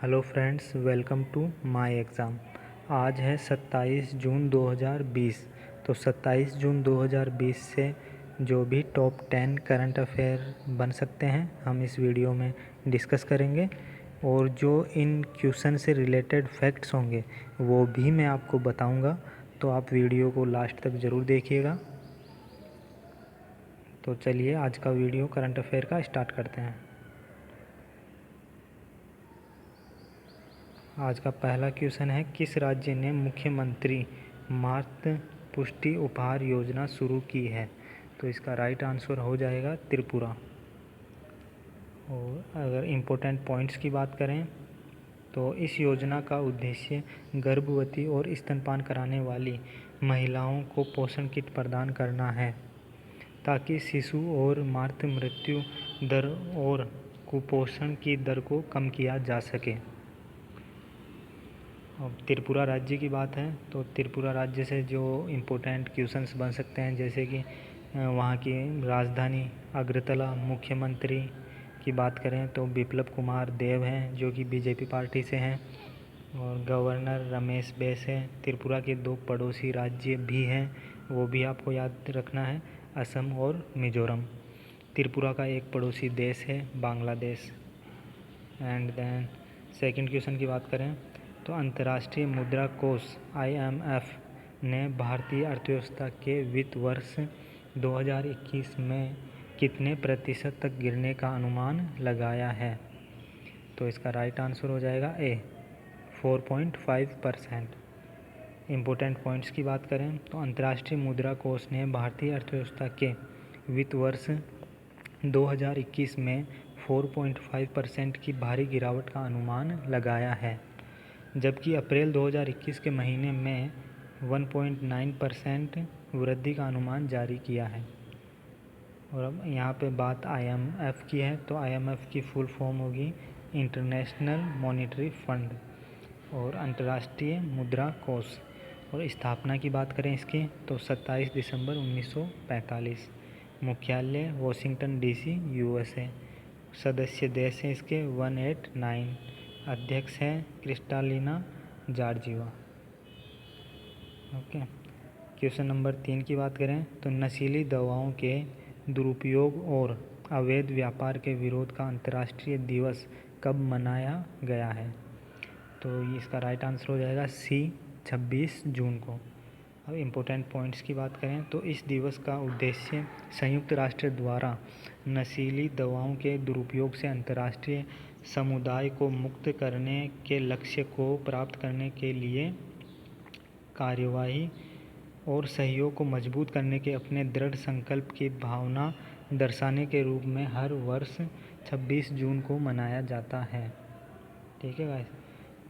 Hello friends, welcome to my exam. आज है 27 जून 2020। तो 27 जून 2020 से जो भी टॉप 10 करंट अफेयर बन सकते हैं हम इस वीडियो में डिस्कस करेंगे, और जो इन क्वेश्चन से रिलेटेड फैक्ट्स होंगे वो भी मैं आपको बताऊंगा। तो आप वीडियो को लास्ट तक ज़रूर देखिएगा। तो चलिए आज का वीडियो करंट अफेयर का स्टार्ट करते हैं। आज का पहला क्वेश्चन है, किस राज्य ने मुख्यमंत्री मातृ पुष्टि उपहार योजना शुरू की है? तो इसका राइट आंसर हो जाएगा त्रिपुरा। और अगर इम्पोर्टेंट पॉइंट्स की बात करें तो इस योजना का उद्देश्य गर्भवती और स्तनपान कराने वाली महिलाओं को पोषण किट प्रदान करना है, ताकि शिशु और मातृ मृत्यु दर और कुपोषण की दर को कम किया जा सके। अब त्रिपुरा राज्य की बात है तो त्रिपुरा राज्य से जो इम्पोर्टेंट क्वेश्चंस बन सकते हैं, जैसे कि वहाँ की राजधानी अगरतला। मुख्यमंत्री की बात करें तो बिप्लब कुमार देव हैं, जो कि बीजेपी पार्टी से हैं, और गवर्नर रमेश बैस हैं। त्रिपुरा के दो पड़ोसी राज्य भी हैं, वो भी आपको याद रखना है, असम और मिजोरम। त्रिपुरा का एक पड़ोसी देश है Bangladesh. And then second question की बात करें तो अंतर्राष्ट्रीय मुद्रा कोष IMF ने भारतीय अर्थव्यवस्था के वित्त वर्ष 2021 में कितने प्रतिशत तक गिरने का अनुमान लगाया है? तो इसका राइट आंसर हो जाएगा ए, 4.5%। इम्पोर्टेंट पॉइंट्स की बात करें तो अंतर्राष्ट्रीय मुद्रा कोष ने भारतीय अर्थव्यवस्था के वित्त वर्ष 2021 में 4.5% की भारी गिरावट का अनुमान लगाया है, जबकि अप्रैल 2021 के महीने में 1.9% वृद्धि का अनुमान जारी किया है। और अब यहाँ पे बात IMF की है तो IMF की फुल फॉर्म होगी इंटरनेशनल मॉनेटरी फंड और अंतर्राष्ट्रीय मुद्रा कोष। और स्थापना की बात करें इसकी तो 27 दिसंबर 1945। मुख्यालय वॉशिंगटन DC USA। सदस्य देश हैं इसके 189। अध्यक्ष हैं Kristalina Georgieva. Okay, question number 3 की बात करें तो नशीली दवाओं के दुरुपयोग और अवैध व्यापार के विरोध का अंतर्राष्ट्रीय दिवस कब मनाया गया है? तो इसका राइट आंसर हो जाएगा सी, 26 जून को। अब इम्पोर्टेंट पॉइंट्स की बात करें तो इस दिवस का उद्देश्य संयुक्त राष्ट्र द्वारा नशीली दवाओं के दुरुपयोग से अंतर्राष्ट्रीय समुदाय को मुक्त करने के लक्ष्य को प्राप्त करने के लिए कार्यवाही और सहयोग को मजबूत करने के अपने दृढ़ संकल्प की भावना दर्शाने के रूप में हर वर्ष 26 जून को मनाया जाता है। ठीक है गाइस।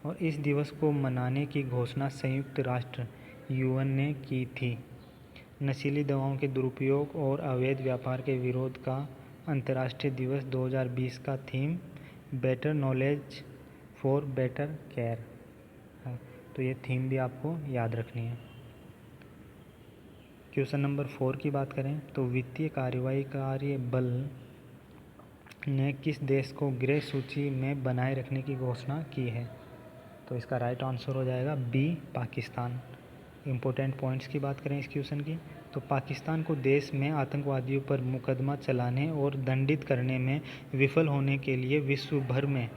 और इस दिवस को मनाने की घोषणा संयुक्त राष्ट्र UN ने की थी। नशीली दवाओं के दुरुपयोग और अवैध व्यापार के विरोध का अंतर्राष्ट्रीय दिवस 2020 का theme better knowledge for better care है, तो ये थीम भी आपको याद रखनी है। क्वेश्चन नंबर 4 की बात करें तो वित्तीय कार्रवाई कार्य बल ने किस देश को ग्रे सूची में बनाए रखने की घोषणा की है? तो इसका राइट आंसर हो जाएगा बी, पाकिस्तान। इम्पोर्टेंट पॉइंट्स की बात करें इस क्वेश्चन की तो पाकिस्तान को देश में आतंकवादियों पर मुकदमा चलाने और दंडित करने में विफल होने के लिए विश्व भर में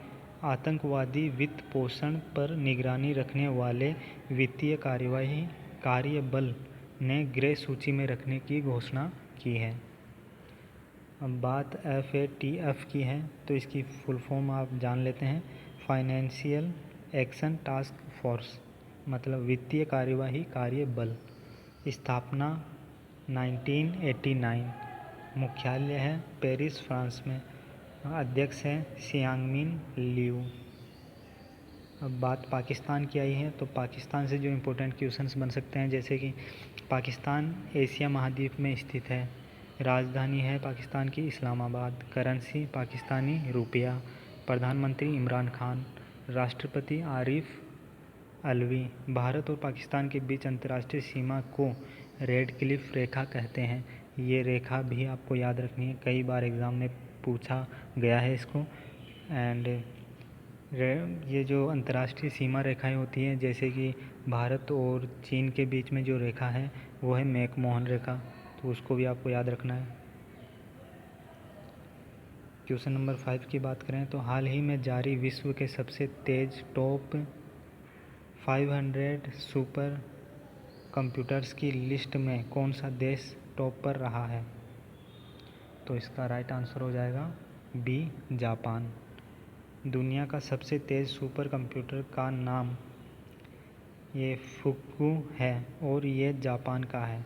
आतंकवादी वित्त पोषण पर निगरानी रखने वाले वित्तीय कार्यवाही कार्य बल ने ग्रे सूची में रखने की घोषणा की है। अब बात FATF की है तो इसकी फुल फॉर्म आप जान लेते हैं, फाइनेंशियल एक्शन टास्क फोर्स, मतलब वित्तीय कार्यवाही कार्य बल। स्थापना 1989। मुख्यालय है पेरिस, फ्रांस में। अध्यक्ष है सियांगमिन लियू। अब बात पाकिस्तान की आई है तो पाकिस्तान से जो इम्पोर्टेंट क्वेश्चंस बन सकते हैं, जैसे कि पाकिस्तान एशिया महाद्वीप में स्थित है। राजधानी है पाकिस्तान की इस्लामाबाद। करेंसी पाकिस्तानी रुपया। प्रधानमंत्री इमरान खान। राष्ट्रपति आरिफ अलवी। भारत और पाकिस्तान के बीच अंतर्राष्ट्रीय सीमा को रेड क्लिफ रेखा कहते हैं। ये रेखा भी आपको याद रखनी है, कई बार एग्ज़ाम में पूछा गया है इसको। एंड ये जो अंतर्राष्ट्रीय सीमा रेखाएं होती हैं, जैसे कि भारत और चीन के बीच में जो रेखा है वो है मैकमोहन रेखा, तो उसको भी आपको याद रखना है। क्वेश्चन नंबर 5 की बात करें तो हाल ही में जारी विश्व के सबसे तेज़ टॉप 500 सुपर कंप्यूटर्स की लिस्ट में कौन सा देश टॉप पर रहा है? तो इसका राइट आंसर हो जाएगा बी, जापान। दुनिया का सबसे तेज़ सुपर कंप्यूटर का नाम ये फुक्कू है और ये जापान का है।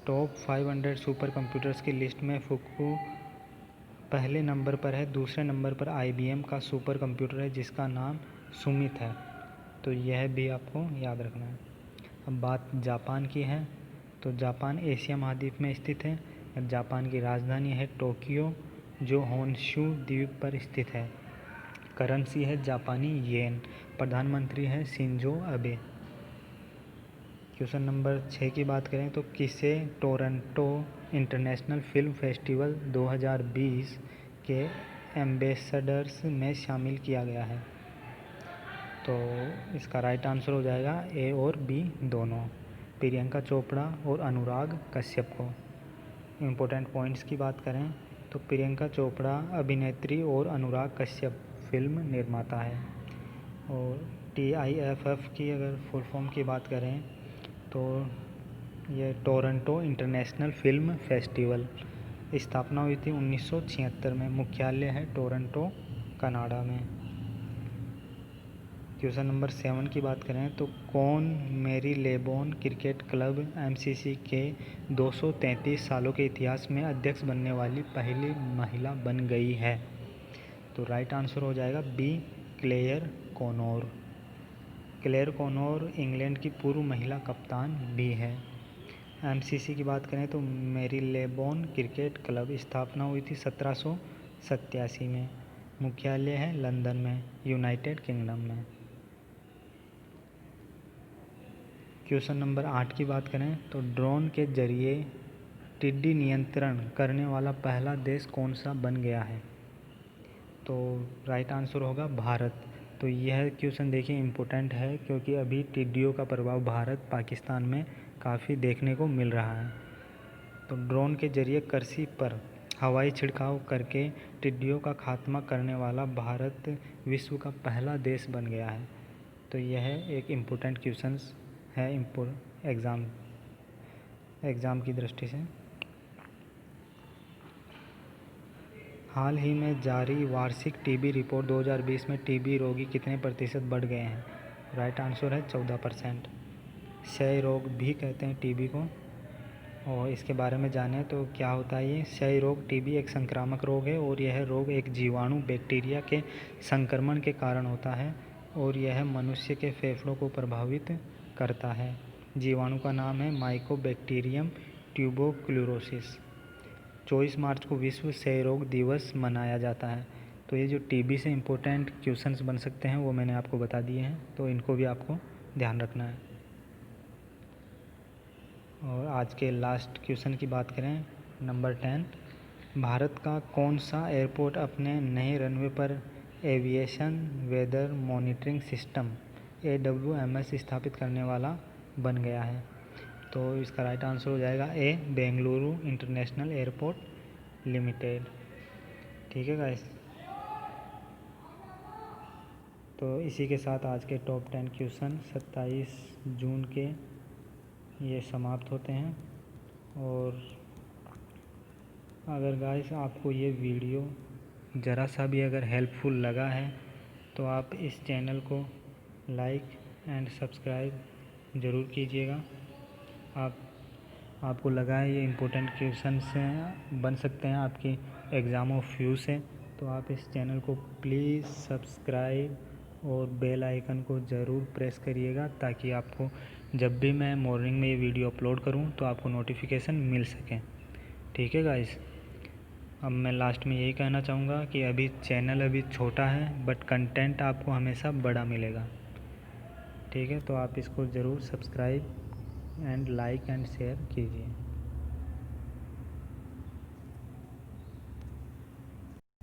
टॉप 500 सुपर कंप्यूटर्स की लिस्ट में फुक्कू पहले नंबर पर है। दूसरे नंबर पर IBM का सुपर कंप्यूटर है जिसका नाम सुमित है, तो यह भी आपको याद रखना है। अब बात जापान की है, तो जापान एशिया महाद्वीप में स्थित है। जापान की राजधानी है टोक्यो जो होन्शू द्वीप पर स्थित है। करेंसी है जापानी येन। प्रधानमंत्री है शिंजो अबे। क्वेश्चन नंबर 6 की बात करें तो किसे टोरंटो इंटरनेशनल फिल्म फेस्टिवल 2020 के एम्बेसडर्स में शामिल किया गया है? तो इसका राइट आंसर हो जाएगा ए और बी दोनों, प्रियंका चोपड़ा और अनुराग कश्यप को। इम्पोर्टेंट पॉइंट्स की बात करें तो प्रियंका चोपड़ा अभिनेत्री और अनुराग कश्यप फिल्म निर्माता है। और TIFF की अगर फुल फॉर्म की बात करें तो ये टोरंटो इंटरनेशनल फिल्म फेस्टिवल स्थापना हुई थी 1976 में। मुख्यालय है टोरंटो, कनाडा में। क्वेश्चन नंबर 7 की बात करें तो कौन मेरी लेबोन क्रिकेट क्लब MCC के 233 सालों के इतिहास में अध्यक्ष बनने वाली पहली महिला बन गई है? तो राइट आंसर हो जाएगा बी, क्लेयर कॉनोर। क्लेयर कॉनोर इंग्लैंड की पूर्व महिला कप्तान भी है। MCC की बात करें तो मेरी लेबोन क्रिकेट क्लब स्थापना हुई थी 1787 में। मुख्यालय है लंदन में, यूनाइटेड किंगडम में। क्वेश्चन नंबर 8 की बात करें तो ड्रोन के जरिए टिड्डी नियंत्रण करने वाला पहला देश कौन सा बन गया है? तो राइट आंसर होगा भारत। तो यह क्वेश्चन देखिए इम्पोर्टेंट है क्योंकि अभी टिड्डियों का प्रभाव भारत, पाकिस्तान में काफ़ी देखने को मिल रहा है। तो ड्रोन के जरिए कृषि पर हवाई छिड़काव करके टिड्डियों का खात्मा करने वाला भारत विश्व का पहला देश बन गया है। तो यह एक इम्पोर्टेंट क्वेश्चन है एग्ज़ाम की दृष्टि से। हाल ही में जारी वार्षिक टीबी रिपोर्ट 2020 में टीबी रोगी कितने प्रतिशत बढ़ गए हैं? राइट आंसर है 14%। क्षय रोग भी कहते हैं टीबी को, और इसके बारे में जानें तो क्या होता है ये क्षय रोग। टीबी एक संक्रामक रोग है और यह रोग एक जीवाणु बैक्टीरिया के संक्रमण के कारण होता है और यह मनुष्य के फेफड़ों को प्रभावित करता है। जीवाणु का नाम है माइकोबैक्टीरियम ट्यूबरक्लोसिस। 24 मार्च को विश्व क्षय रोग दिवस मनाया जाता है। तो ये जो टीबी से इम्पोर्टेंट क्वेश्चंस बन सकते हैं वो मैंने आपको बता दिए हैं, तो इनको भी आपको ध्यान रखना है। और आज के लास्ट क्वेश्चन की बात करें नंबर 10, भारत का कौन सा एयरपोर्ट अपने नए रनवे पर aviation weather monitoring system AWMS स्थापित करने वाला बन गया है? तो इसका राइट आंसर हो जाएगा ए, बेंगलुरु इंटरनेशनल एयरपोर्ट लिमिटेड। ठीक है गाइस, तो इसी के साथ आज के टॉप 10 क्वेश्चन 27 जून के ये समाप्त होते हैं। और अगर गाइस आपको ये वीडियो ज़रा सा भी अगर हेल्पफुल लगा है तो आप इस चैनल को लाइक एंड सब्सक्राइब ज़रूर कीजिएगा। आपको लगा है ये इम्पोर्टेंट क्वेश्चन से बन सकते हैं आपकी एग्ज़ाम ऑफ फ्यू से, तो आप इस चैनल को प्लीज़ सब्सक्राइब और बेल आइकन को ज़रूर प्रेस करिएगा ताकि आपको जब भी मैं मॉर्निंग में ये वीडियो अपलोड करूं तो आपको नोटिफिकेशन मिल सके। ठीक है गाइस, अब मैं लास्ट में यही कहना चाहूँगा कि अभी चैनल अभी छोटा है बट कंटेंट आपको हमेशा बड़ा मिलेगा। ठीक है, तो आप इसको ज़रूर subscribe and like and share कीजिए।